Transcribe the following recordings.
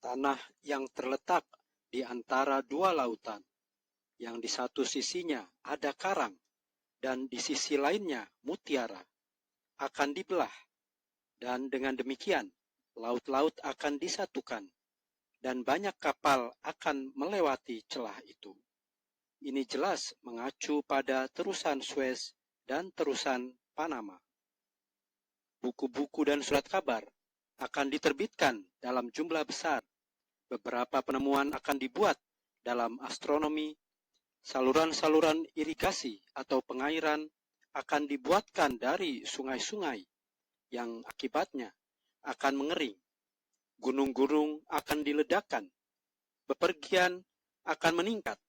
tanah yang terletak di antara dua lautan, yang di satu sisinya ada karang dan di sisi lainnya mutiara, akan dibelah, dan dengan demikian laut-laut akan disatukan, dan banyak kapal akan melewati celah itu. Ini jelas mengacu pada terusan Suez dan terusan Panama. Buku-buku dan surat kabar akan diterbitkan dalam jumlah besar. Beberapa penemuan akan dibuat dalam astronomi. Saluran-saluran irigasi atau pengairan akan dibuatkan dari sungai-sungai yang akibatnya akan mengering. Gunung-gunung akan diledakkan. Bepergian akan meningkat.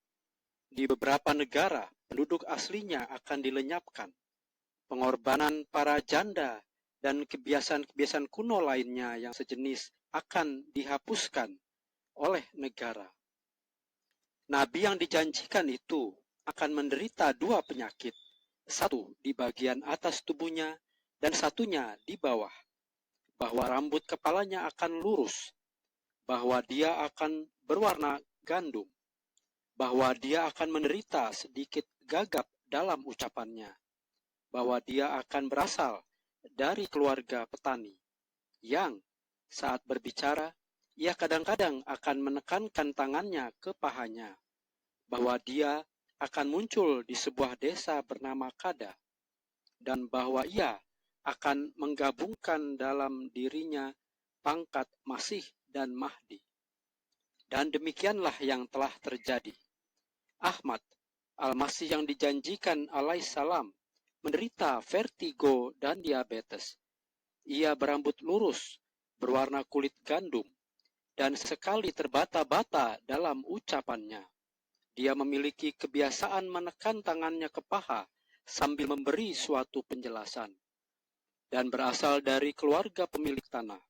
Di beberapa negara, penduduk aslinya akan dilenyapkan. Pengorbanan para janda dan kebiasaan-kebiasaan kuno lainnya yang sejenis akan dihapuskan oleh negara. Nabi yang dijanjikan itu akan menderita dua penyakit, satu di bagian atas tubuhnya dan satunya di bawah, bahwa rambut kepalanya akan lurus, bahwa dia akan berwarna gandum, bahwa dia akan menderita sedikit gagap dalam ucapannya, bahwa dia akan berasal dari keluarga petani, yang saat berbicara, ia kadang-kadang akan menekankan tangannya ke pahanya, bahwa dia akan muncul di sebuah desa bernama Kada, dan bahwa ia akan menggabungkan dalam dirinya pangkat Masih dan Mahdi. Dan demikianlah yang telah terjadi. Ahmad, Al-Masih yang dijanjikan alaihissalam, menderita vertigo dan diabetes. Ia berambut lurus, berwarna kulit gandum, dan sekali terbata-bata dalam ucapannya. Dia memiliki kebiasaan menekan tangannya ke paha sambil memberi suatu penjelasan, dan berasal dari keluarga pemilik tanah.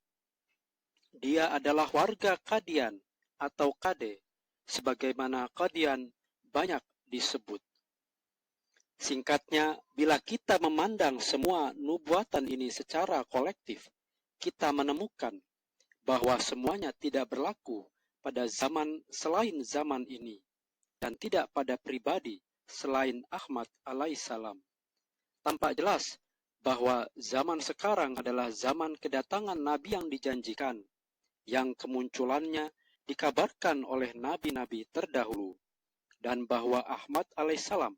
Dia adalah warga Kadian atau Kade, sebagaimana Kadian banyak disebut. Singkatnya, bila kita memandang semua nubuatan ini secara kolektif, kita menemukan bahwa semuanya tidak berlaku pada zaman selain zaman ini, dan tidak pada pribadi selain Ahmad alaihissalam. Tampak jelas bahwa zaman sekarang adalah zaman kedatangan Nabi yang dijanjikan, yang kemunculannya dikabarkan oleh nabi-nabi terdahulu, dan bahwa Ahmad alaihissalam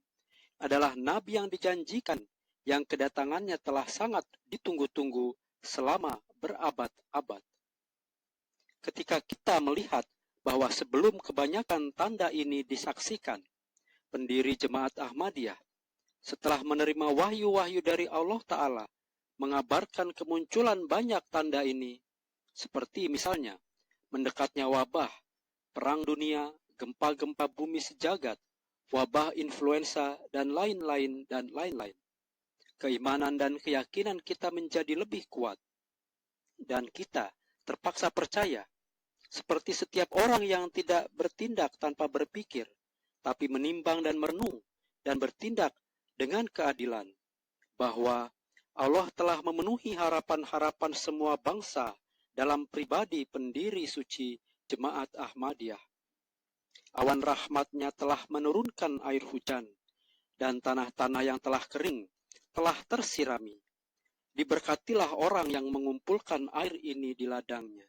adalah Nabi yang dijanjikan, yang kedatangannya telah sangat ditunggu-tunggu selama berabad-abad. Ketika kita melihat bahwa sebelum kebanyakan tanda ini disaksikan, pendiri Jemaat Ahmadiyah, setelah menerima wahyu-wahyu dari Allah Ta'ala, mengabarkan kemunculan banyak tanda ini, seperti misalnya mendekatnya wabah, perang dunia, gempa-gempa bumi sejagat, wabah influenza, dan lain-lain, dan lain-lain. Keimanan dan keyakinan kita menjadi lebih kuat, dan kita terpaksa percaya, seperti setiap orang yang tidak bertindak tanpa berpikir, tapi menimbang dan merenung, dan bertindak dengan keadilan, bahwa Allah telah memenuhi harapan-harapan semua bangsa dalam pribadi pendiri suci Jemaat Ahmadiyah. Awan rahmatnya telah menurunkan air hujan, dan tanah-tanah yang telah kering telah tersirami. Diberkatilah orang yang mengumpulkan air ini di ladangnya,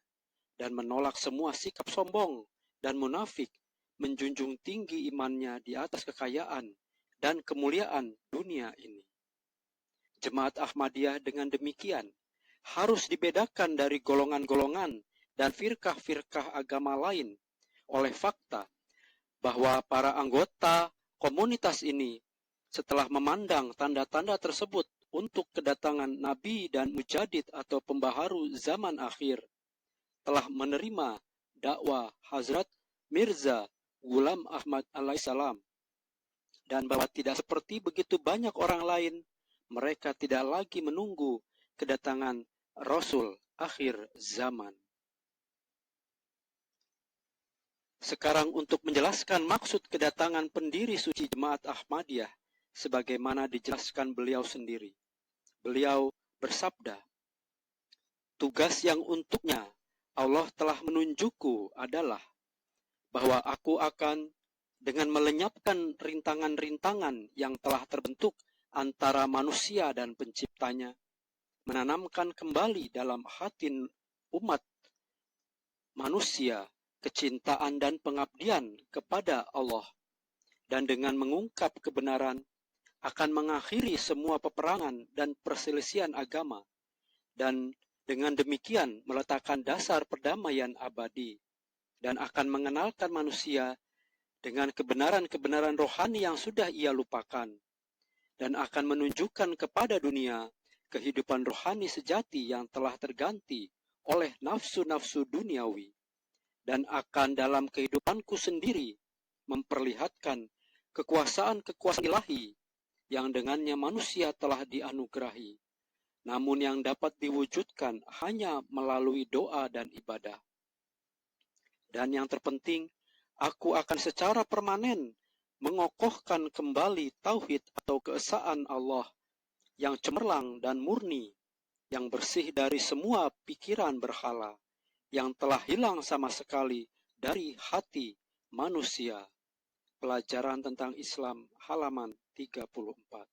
dan menolak semua sikap sombong dan munafik, menjunjung tinggi imannya di atas kekayaan dan kemuliaan dunia ini. Jemaat Ahmadiyah dengan demikian harus dibedakan dari golongan-golongan dan firkah-firkah agama lain oleh fakta bahwa para anggota komunitas ini setelah memandang tanda-tanda tersebut untuk kedatangan Nabi dan Mujadid atau pembaharu zaman akhir, telah menerima dakwah Hazrat Mirza Ghulam Ahmad alaihissalam, dan bahwa tidak seperti begitu banyak orang lain, mereka tidak lagi menunggu kedatangan Rasul akhir zaman. Sekarang untuk menjelaskan maksud kedatangan pendiri suci Jemaat Ahmadiyah, sebagaimana dijelaskan beliau sendiri. Beliau bersabda, tugas yang untuknya Allah telah menunjukku adalah bahwa aku akan dengan melenyapkan rintangan-rintangan yang telah terbentuk antara manusia dan penciptanya, menanamkan kembali dalam hati umat manusia kecintaan dan pengabdian kepada Allah, dan dengan mengungkap kebenaran akan mengakhiri semua peperangan dan perselisihan agama, dan dengan demikian meletakkan dasar perdamaian abadi, dan akan mengenalkan manusia dengan kebenaran-kebenaran rohani yang sudah ia lupakan, dan akan menunjukkan kepada dunia kehidupan rohani sejati yang telah terganti oleh nafsu-nafsu duniawi, dan akan dalam kehidupanku sendiri memperlihatkan kekuasaan-kekuasaan ilahi yang dengannya manusia telah dianugerahi, namun yang dapat diwujudkan hanya melalui doa dan ibadah. Dan yang terpenting, aku akan secara permanen mengokohkan kembali tauhid atau keesaan Allah yang cemerlang dan murni, yang bersih dari semua pikiran berhala, yang telah hilang sama sekali dari hati manusia. Pelajaran tentang Islam halaman 34.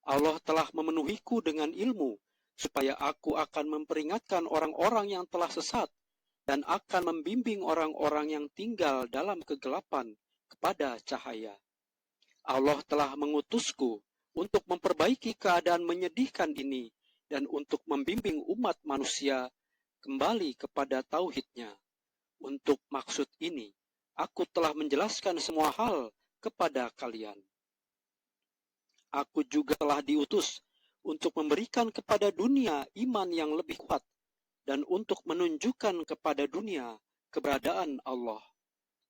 Allah telah memenuhiku dengan ilmu, supaya aku akan memperingatkan orang-orang yang telah sesat, dan akan membimbing orang-orang yang tinggal dalam kegelapan kepada cahaya. Allah telah mengutusku untuk memperbaiki keadaan menyedihkan ini, dan untuk membimbing umat manusia kembali kepada tauhidnya. Untuk maksud ini, aku telah menjelaskan semua hal kepada kalian. Aku juga telah diutus untuk memberikan kepada dunia iman yang lebih kuat, dan untuk menunjukkan kepada dunia keberadaan Allah.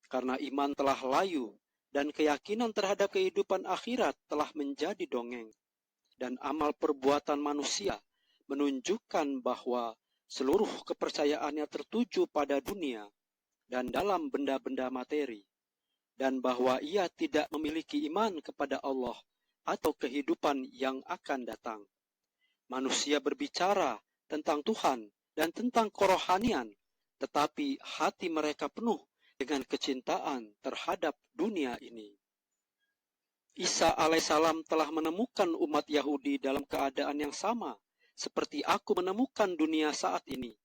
Karena iman telah layu, dan keyakinan terhadap kehidupan akhirat telah menjadi dongeng, dan amal perbuatan manusia menunjukkan bahwa seluruh kepercayaannya tertuju pada dunia dan dalam benda-benda materi, dan bahwa ia tidak memiliki iman kepada Allah atau kehidupan yang akan datang. Manusia berbicara tentang Tuhan dan tentang kerohanian, tetapi hati mereka penuh dengan kecintaan terhadap dunia ini. Isa alaihissalam telah menemukan umat Yahudi dalam keadaan yang sama seperti aku menemukan dunia saat ini.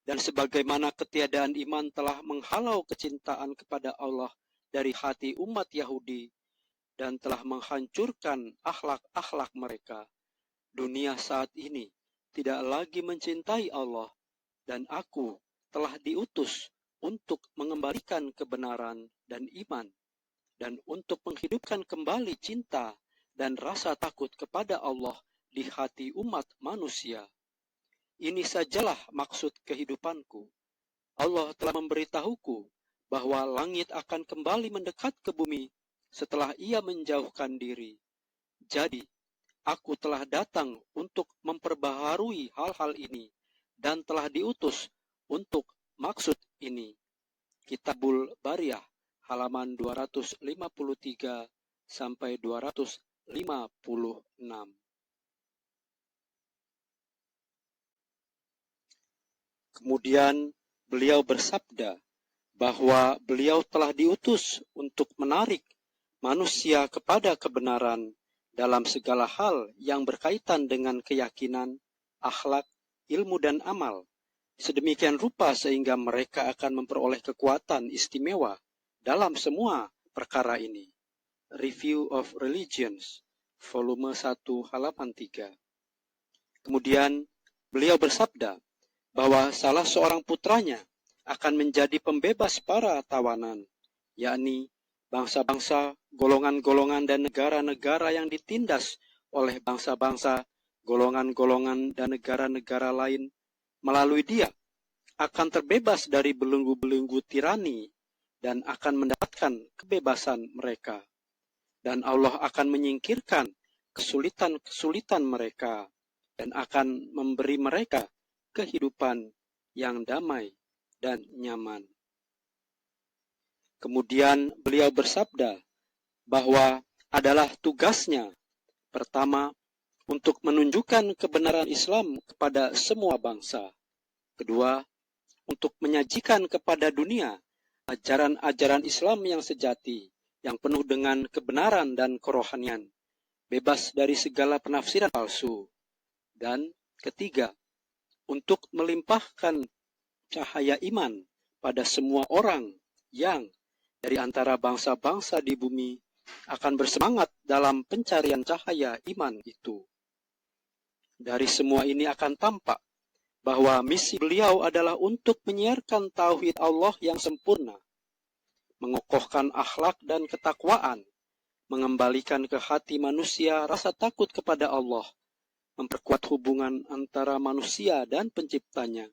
Dan sebagaimana ketiadaan iman telah menghalau kecintaan kepada Allah dari hati umat Yahudi dan telah menghancurkan akhlak-akhlak mereka, dunia saat ini tidak lagi mencintai Allah, dan aku telah diutus untuk mengembalikan kebenaran dan iman, dan untuk menghidupkan kembali cinta dan rasa takut kepada Allah di hati umat manusia. Ini sajalah maksud kehidupanku. Allah telah memberitahuku bahwa langit akan kembali mendekat ke bumi setelah ia menjauhkan diri. Jadi, aku telah datang untuk memperbaharui hal-hal ini dan telah diutus untuk maksud ini. Kitabul Bariyah halaman 253 sampai 256. Kemudian beliau bersabda bahwa beliau telah diutus untuk menarik manusia kepada kebenaran dalam segala hal yang berkaitan dengan keyakinan, akhlak, ilmu dan amal, sedemikian rupa sehingga mereka akan memperoleh kekuatan istimewa dalam semua perkara ini. Review of Religions, volume 1 halaman 3. Kemudian beliau bersabda bahwa salah seorang putranya akan menjadi pembebas para tawanan, yakni bangsa-bangsa, golongan-golongan dan negara-negara yang ditindas oleh bangsa-bangsa, golongan-golongan dan negara-negara lain. Melalui dia akan terbebas dari belenggu-belenggu tirani dan akan mendapatkan kebebasan mereka. Dan Allah akan menyingkirkan kesulitan-kesulitan mereka dan akan memberi mereka kehidupan yang damai dan nyaman. Kemudian beliau bersabda bahwa adalah tugasnya pertama untuk menunjukkan kebenaran Islam kepada semua bangsa, kedua untuk menyajikan kepada dunia ajaran-ajaran Islam yang sejati, yang penuh dengan kebenaran dan kerohanian, bebas dari segala penafsiran palsu. Dan ketiga, untuk melimpahkan cahaya iman pada semua orang yang dari antara bangsa-bangsa di bumi akan bersemangat dalam pencarian cahaya iman itu. Dari semua ini akan tampak bahwa misi beliau adalah untuk menyiarkan tauhid Allah yang sempurna, mengokohkan akhlak dan ketakwaan, mengembalikan ke hati manusia rasa takut kepada Allah, memperkuat hubungan antara manusia dan penciptanya,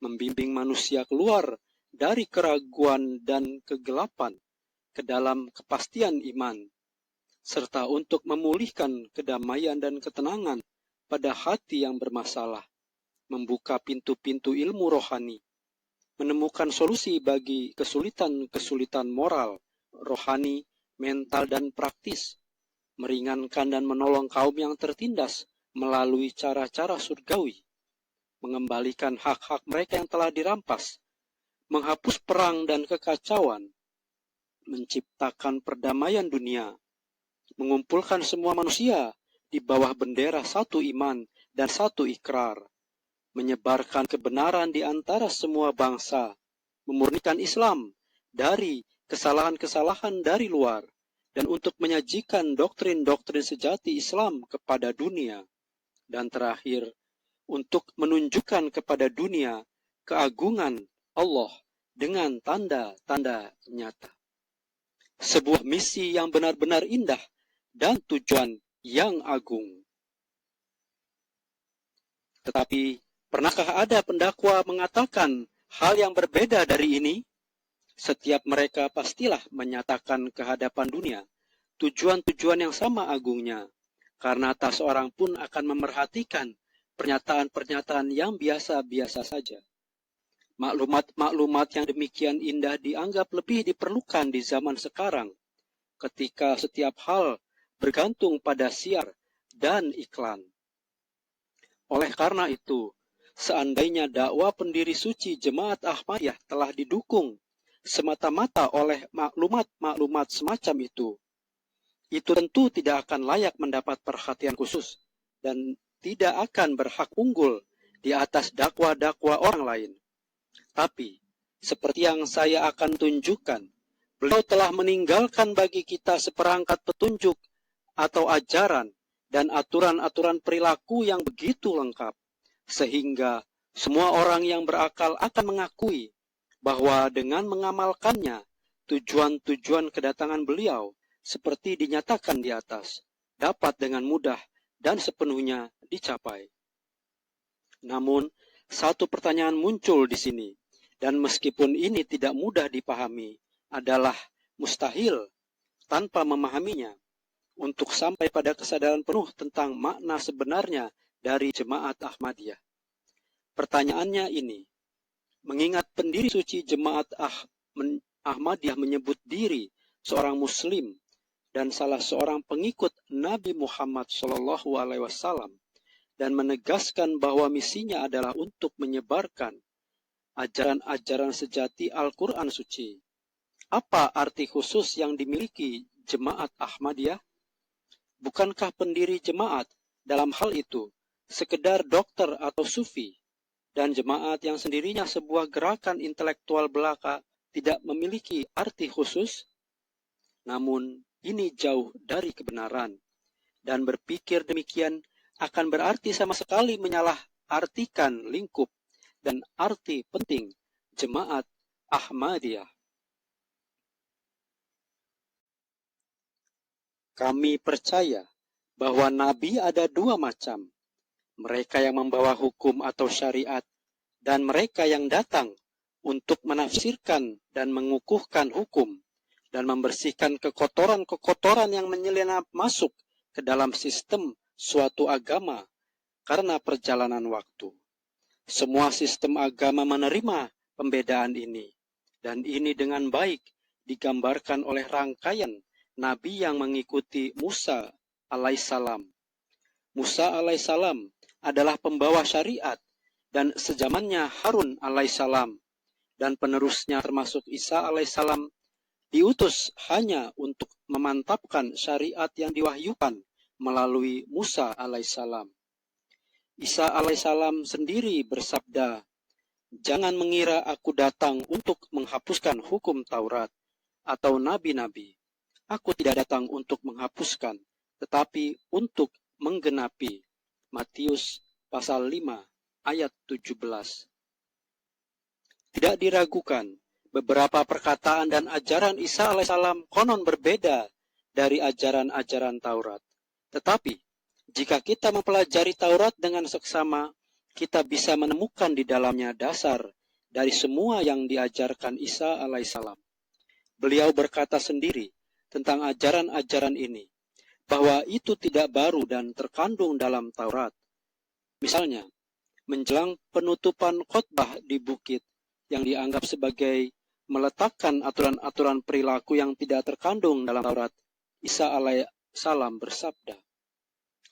membimbing manusia keluar dari keraguan dan kegelapan ke dalam kepastian iman, serta untuk memulihkan kedamaian dan ketenangan pada hati yang bermasalah, membuka pintu-pintu ilmu rohani, menemukan solusi bagi kesulitan-kesulitan moral, rohani, mental, dan praktis, meringankan dan menolong kaum yang tertindas melalui cara-cara surgawi, mengembalikan hak-hak mereka yang telah dirampas, menghapus perang dan kekacauan, menciptakan perdamaian dunia, mengumpulkan semua manusia di bawah bendera satu iman dan satu ikrar, menyebarkan kebenaran di antara semua bangsa, memurnikan Islam dari kesalahan-kesalahan dari luar, dan untuk menyajikan doktrin-doktrin sejati Islam kepada dunia. Dan terakhir, untuk menunjukkan kepada dunia keagungan Allah dengan tanda-tanda nyata. Sebuah misi yang benar-benar indah dan tujuan yang agung. Tetapi, pernahkah ada pendakwa mengatakan hal yang berbeda dari ini? Setiap mereka pastilah menyatakan ke hadapan dunia tujuan-tujuan yang sama agungnya, karena tak seorang pun akan memerhatikan pernyataan-pernyataan yang biasa-biasa saja. Maklumat-maklumat yang demikian indah dianggap lebih diperlukan di zaman sekarang, ketika setiap hal bergantung pada siar dan iklan. Oleh karena itu, seandainya dakwah pendiri suci Jemaat Ahmadiyah telah didukung semata-mata oleh maklumat-maklumat semacam itu tentu tidak akan layak mendapat perhatian khusus dan tidak akan berhak unggul di atas dakwah-dakwah orang lain. Tapi, seperti yang saya akan tunjukkan, beliau telah meninggalkan bagi kita seperangkat petunjuk atau ajaran dan aturan-aturan perilaku yang begitu lengkap, sehingga semua orang yang berakal akan mengakui bahwa dengan mengamalkannya, tujuan-tujuan kedatangan beliau, seperti dinyatakan di atas, dapat dengan mudah dan sepenuhnya dicapai. Namun, satu pertanyaan muncul di sini, dan meskipun ini tidak mudah dipahami, adalah mustahil tanpa memahaminya, untuk sampai pada kesadaran penuh tentang makna sebenarnya dari Jemaat Ahmadiyah. Pertanyaannya ini, mengingat pendiri suci Jemaat Ahmadiyah menyebut diri seorang Muslim dan salah seorang pengikut Nabi Muhammad SAW, dan menegaskan bahwa misinya adalah untuk menyebarkan ajaran-ajaran sejati Al-Quran Suci. Apa arti khusus yang dimiliki Jemaat Ahmadiyah? Bukankah pendiri jemaat dalam hal itu sekedar dokter atau sufi, dan jemaat yang sendirinya sebuah gerakan intelektual belaka tidak memiliki arti khusus? Namun, ini jauh dari kebenaran, dan berpikir demikian akan berarti sama sekali menyalahartikan lingkup dan arti penting Jemaat Ahmadiyah. Kami percaya bahwa Nabi ada dua macam, mereka yang membawa hukum atau syariat, dan mereka yang datang untuk menafsirkan dan mengukuhkan hukum, dan membersihkan kekotoran-kekotoran yang menyelinap masuk ke dalam sistem suatu agama karena perjalanan waktu. Semua sistem agama menerima pembedaan ini, dan ini dengan baik digambarkan oleh rangkaian Nabi yang mengikuti Musa alaihissalam. Musa alaihissalam adalah pembawa syariat dan sezamannya Harun alaihissalam dan penerusnya termasuk Isa alaihissalam diutus hanya untuk memantapkan syariat yang diwahyukan melalui Musa alaihissalam. Isa alaihissalam sendiri bersabda, "Jangan mengira aku datang untuk menghapuskan hukum Taurat atau nabi-nabi. Aku tidak datang untuk menghapuskan, tetapi untuk menggenapi." Matius pasal 5 ayat 17. Tidak diragukan, beberapa perkataan dan ajaran Isa alaihissalam konon berbeda dari ajaran-ajaran Taurat. Tetapi, jika kita mempelajari Taurat dengan seksama, kita bisa menemukan di dalamnya dasar dari semua yang diajarkan Isa alaihissalam. Beliau berkata sendiri tentang ajaran-ajaran ini, bahwa itu tidak baru dan terkandung dalam Taurat. Misalnya, menjelang penutupan khotbah di bukit yang dianggap sebagai meletakkan aturan-aturan perilaku yang tidak terkandung dalam Taurat, Isa alaihissalam bersabda,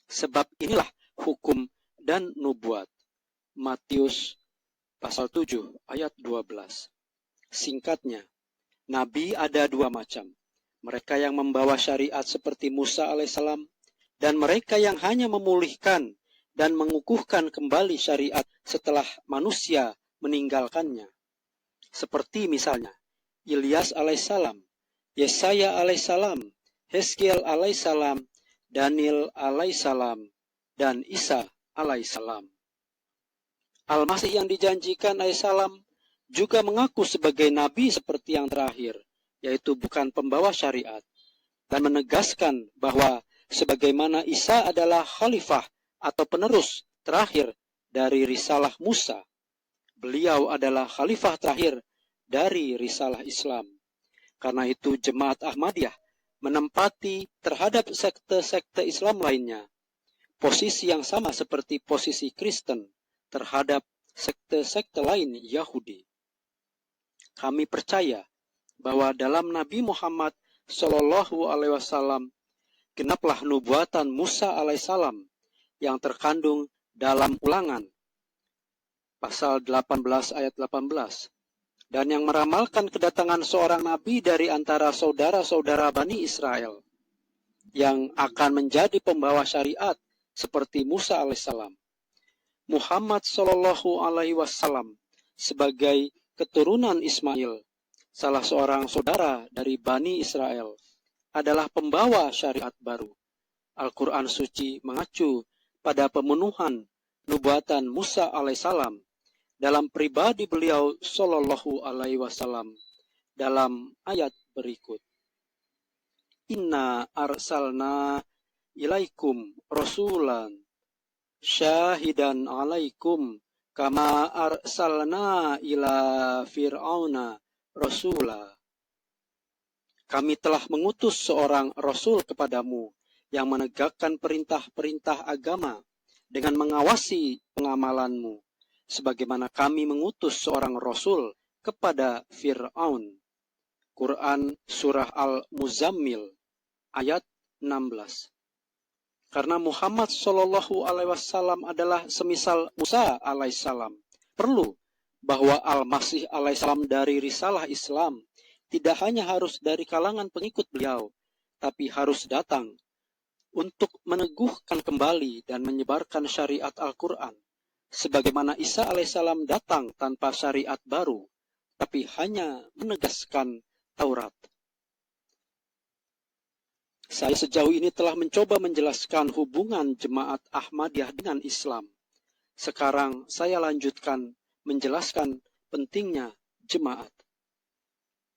"Sebab inilah hukum dan nubuat." Matius pasal 7 ayat 12. Singkatnya, nabi ada dua macam. Mereka yang membawa syariat seperti Musa alaihissalam dan mereka yang hanya memulihkan dan mengukuhkan kembali syariat setelah manusia meninggalkannya. Seperti misalnya Ilyas alaihissalam, Yesaya alaihissalam, Hezkiel alaihissalam, Daniel alaihissalam, dan Isa alaihissalam. Al-Masih yang dijanjikan alaihissalam juga mengaku sebagai nabi seperti yang terakhir, yaitu bukan pembawa syariat, dan menegaskan bahwa sebagaimana Isa adalah khalifah atau penerus terakhir dari risalah Musa, beliau adalah khalifah terakhir dari risalah Islam. Karena itu Jemaat Ahmadiyah menempati terhadap sekte-sekte Islam lainnya posisi yang sama seperti posisi Kristen terhadap sekte-sekte lain Yahudi. Kami percaya bahwa dalam Nabi Muhammad Shallallahu Alaihi Wasallam genaplah nubuatan Musa alaihissalam yang terkandung dalam Ulangan pasal 18 ayat 18 dan yang meramalkan kedatangan seorang nabi dari antara saudara-saudara Bani Israel yang akan menjadi pembawa syariat seperti Musa alaihissalam. Muhammad Shallallahu Alaihi Wasallam sebagai keturunan Ismail, salah seorang saudara dari Bani Israel, adalah pembawa syariat baru. Al-Quran Suci mengacu pada pemenuhan nubuatan Musa alaihissalam dalam pribadi beliau Shallallahu Alaihi Wasallam dalam ayat berikut. Inna arsalna ilaikum rasulan syahidan alaikum kama arsalna ila fir'auna rasula. Kami telah mengutus seorang rasul kepadamu yang menegakkan perintah-perintah agama dengan mengawasi pengamalanmu, sebagaimana kami mengutus seorang rasul kepada Fir'aun. Quran Surah Al-Muzammil ayat 16. Karena Muhammad Shallallahu Alaihi Wasallam adalah semisal Musa alaihissalam, perlu bahwa Al-Masih alaihissalam dari risalah Islam tidak hanya harus dari kalangan pengikut beliau, tapi harus datang untuk meneguhkan kembali dan menyebarkan syariat Al-Quran. Sebagaimana Isa alaihissalam datang tanpa syariat baru, tapi hanya menegaskan Taurat. Saya sejauh ini telah mencoba menjelaskan hubungan Jemaat Ahmadiyah dengan Islam. Sekarang saya lanjutkan menjelaskan pentingnya jemaat.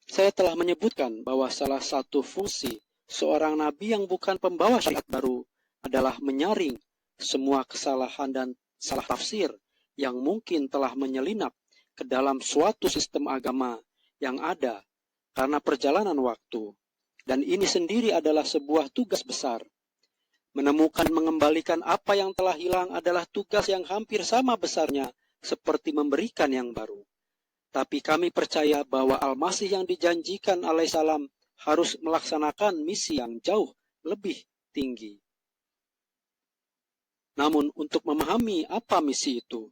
Saya telah menyebutkan bahwa salah satu fungsi seorang nabi yang bukan pembawa syariat baru adalah menyaring semua kesalahan dan salah tafsir yang mungkin telah menyelinap ke dalam suatu sistem agama yang ada karena perjalanan waktu. Dan ini sendiri adalah sebuah tugas besar. Menemukan mengembalikan apa yang telah hilang adalah tugas yang hampir sama besarnya seperti memberikan yang baru. Tapi kami percaya bahwa Al-Masih yang dijanjikan alaihissalam harus melaksanakan misi yang jauh lebih tinggi. Namun untuk memahami apa misi itu,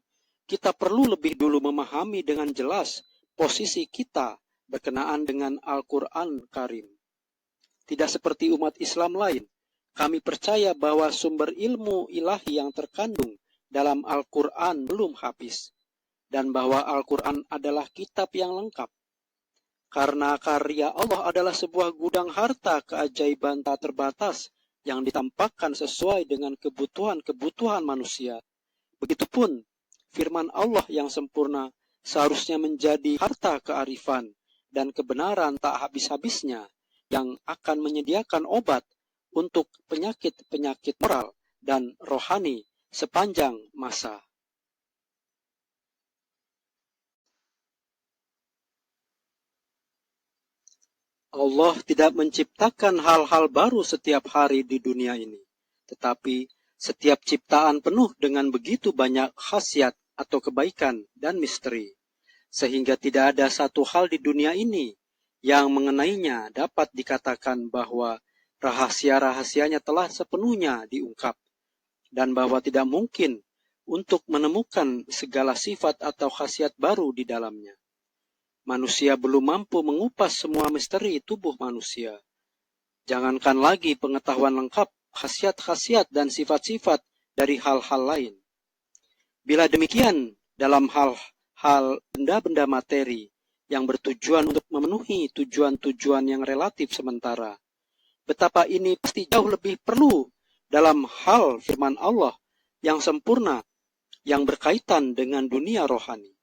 kita perlu lebih dulu memahami dengan jelas posisi kita berkenaan dengan Al-Quran Karim. Tidak seperti umat Islam lain, kami percaya bahwa sumber ilmu ilahi yang terkandung dalam Al-Quran belum habis, dan bahwa Al-Quran adalah kitab yang lengkap. Karena karya Allah adalah sebuah gudang harta keajaiban tak terbatas yang ditampakkan sesuai dengan kebutuhan-kebutuhan manusia. Begitupun firman Allah yang sempurna seharusnya menjadi harta kearifan dan kebenaran tak habis-habisnya yang akan menyediakan obat untuk penyakit-penyakit moral dan rohani sepanjang masa. Allah tidak menciptakan hal-hal baru setiap hari di dunia ini, tetapi setiap ciptaan penuh dengan begitu banyak khasiat atau kebaikan dan misteri, sehingga tidak ada satu hal di dunia ini yang mengenainya dapat dikatakan bahwa rahasia-rahasianya telah sepenuhnya diungkap, dan bahwa tidak mungkin untuk menemukan segala sifat atau khasiat baru di dalamnya. Manusia belum mampu mengupas semua misteri tubuh manusia. Jangankan lagi pengetahuan lengkap, khasiat-khasiat dan sifat-sifat dari hal-hal lain. Bila demikian, dalam hal-hal benda-benda materi yang bertujuan untuk memenuhi tujuan-tujuan yang relatif sementara, betapa ini pasti jauh lebih perlu dalam hal firman Allah yang sempurna yang berkaitan dengan dunia rohani.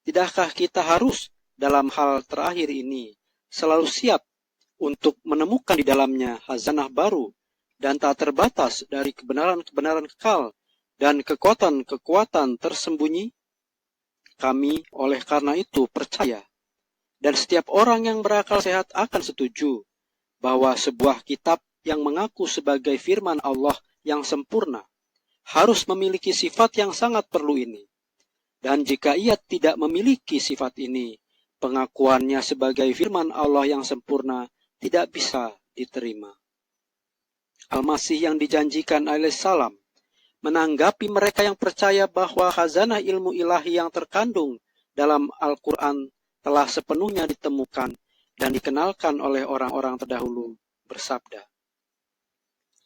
Tidakkah kita harus dalam hal terakhir ini selalu siap untuk menemukan di dalamnya khazanah baru dan tak terbatas dari kebenaran-kebenaran kekal dan kekuatan-kekuatan tersembunyi? Kami oleh karena itu percaya, dan setiap orang yang berakal sehat akan setuju, bahwa sebuah kitab yang mengaku sebagai firman Allah yang sempurna harus memiliki sifat yang sangat perlu ini. Dan jika ia tidak memiliki sifat ini, pengakuannya sebagai firman Allah yang sempurna tidak bisa diterima. Al-Masih yang dijanjikan alaihissalam menanggapi mereka yang percaya bahwa khazanah ilmu ilahi yang terkandung dalam Al-Quran telah sepenuhnya ditemukan dan dikenalkan oleh orang-orang terdahulu, bersabda,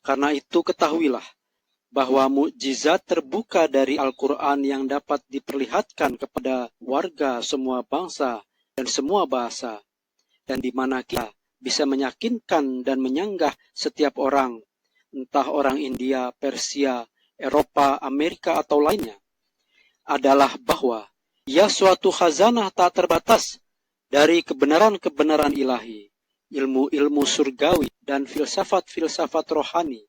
"Karena itu ketahuilah bahwa mukjizat terbuka dari Al-Quran yang dapat diperlihatkan kepada warga semua bangsa dan semua bahasa, dan di mana kita bisa meyakinkan dan menyanggah setiap orang, entah orang India, Persia, Eropa, Amerika, atau lainnya, adalah bahwa ia suatu khazanah tak terbatas dari kebenaran-kebenaran ilahi, ilmu-ilmu surgawi, dan filsafat-filsafat rohani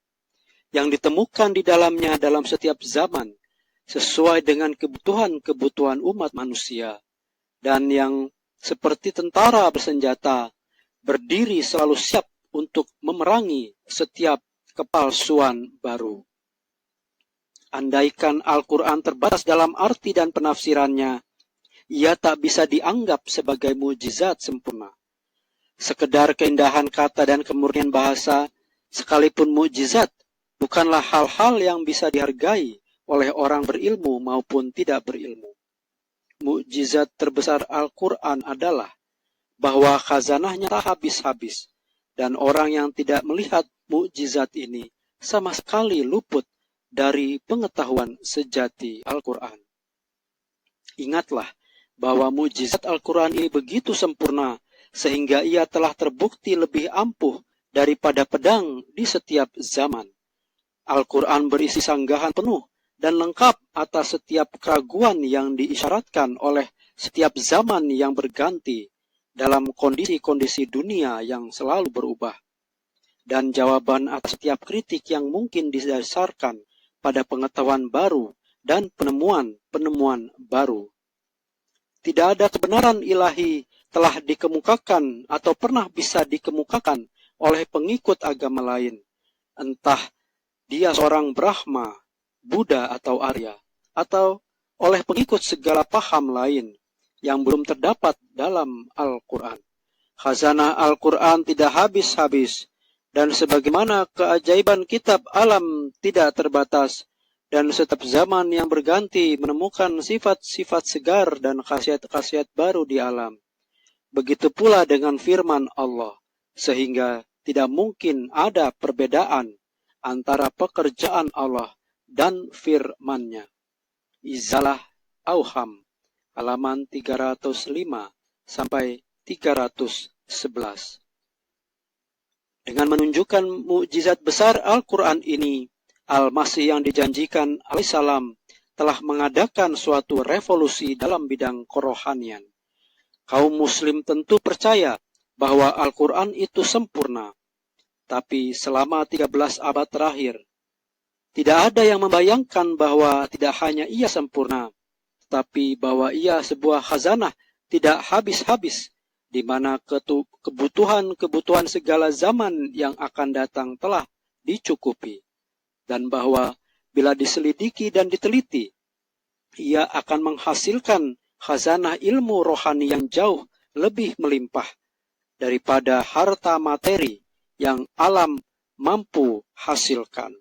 yang ditemukan di dalamnya dalam setiap zaman sesuai dengan kebutuhan-kebutuhan umat manusia, dan yang seperti tentara bersenjata berdiri selalu siap untuk memerangi setiap kepalsuan baru. Andaikan Al-Quran terbatas dalam arti dan penafsirannya, ia tak bisa dianggap sebagai mukjizat sempurna. Sekedar keindahan kata dan kemurnian bahasa, sekalipun mukjizat, bukanlah hal-hal yang bisa dihargai oleh orang berilmu maupun tidak berilmu. Mukjizat terbesar Al-Quran adalah bahwa khazanahnya tak habis-habis, dan orang yang tidak melihat mukjizat ini sama sekali luput dari pengetahuan sejati Al-Quran. Ingatlah bahwa mukjizat Al-Quran ini begitu sempurna sehingga ia telah terbukti lebih ampuh daripada pedang di setiap zaman. Al-Quran berisi sanggahan penuh dan lengkap atas setiap keraguan yang diisyaratkan oleh setiap zaman yang berganti dalam kondisi-kondisi dunia yang selalu berubah, dan jawaban atas setiap kritik yang mungkin didasarkan pada pengetahuan baru dan penemuan-penemuan baru. Tidak ada kebenaran ilahi telah dikemukakan atau pernah bisa dikemukakan oleh pengikut agama lain, entah dia seorang Brahma, Buddha atau Arya, atau oleh pengikut segala paham lain yang belum terdapat dalam Al-Quran. Khazanah Al-Quran tidak habis-habis, dan sebagaimana keajaiban kitab alam tidak terbatas, dan setiap zaman yang berganti menemukan sifat-sifat segar dan khasiat-khasiat baru di alam. Begitu pula dengan firman Allah, sehingga tidak mungkin ada perbedaan antara pekerjaan Allah dan firman-Nya. Izalah Auham, halaman 305 sampai 311. Dengan menunjukkan mukjizat besar Al-Quran ini, Al-Masih yang dijanjikan alaihissalam telah mengadakan suatu revolusi dalam bidang kerohanian. Kaum muslim tentu percaya bahwa Al-Quran itu sempurna. Tapi selama 13 abad terakhir, tidak ada yang membayangkan bahwa tidak hanya ia sempurna, tetapi bahwa ia sebuah khazanah tidak habis-habis, di mana kebutuhan-kebutuhan segala zaman yang akan datang telah dicukupi. Dan bahwa bila diselidiki dan diteliti, ia akan menghasilkan khazanah ilmu rohani yang jauh lebih melimpah daripada harta materi yang alam mampu hasilkan.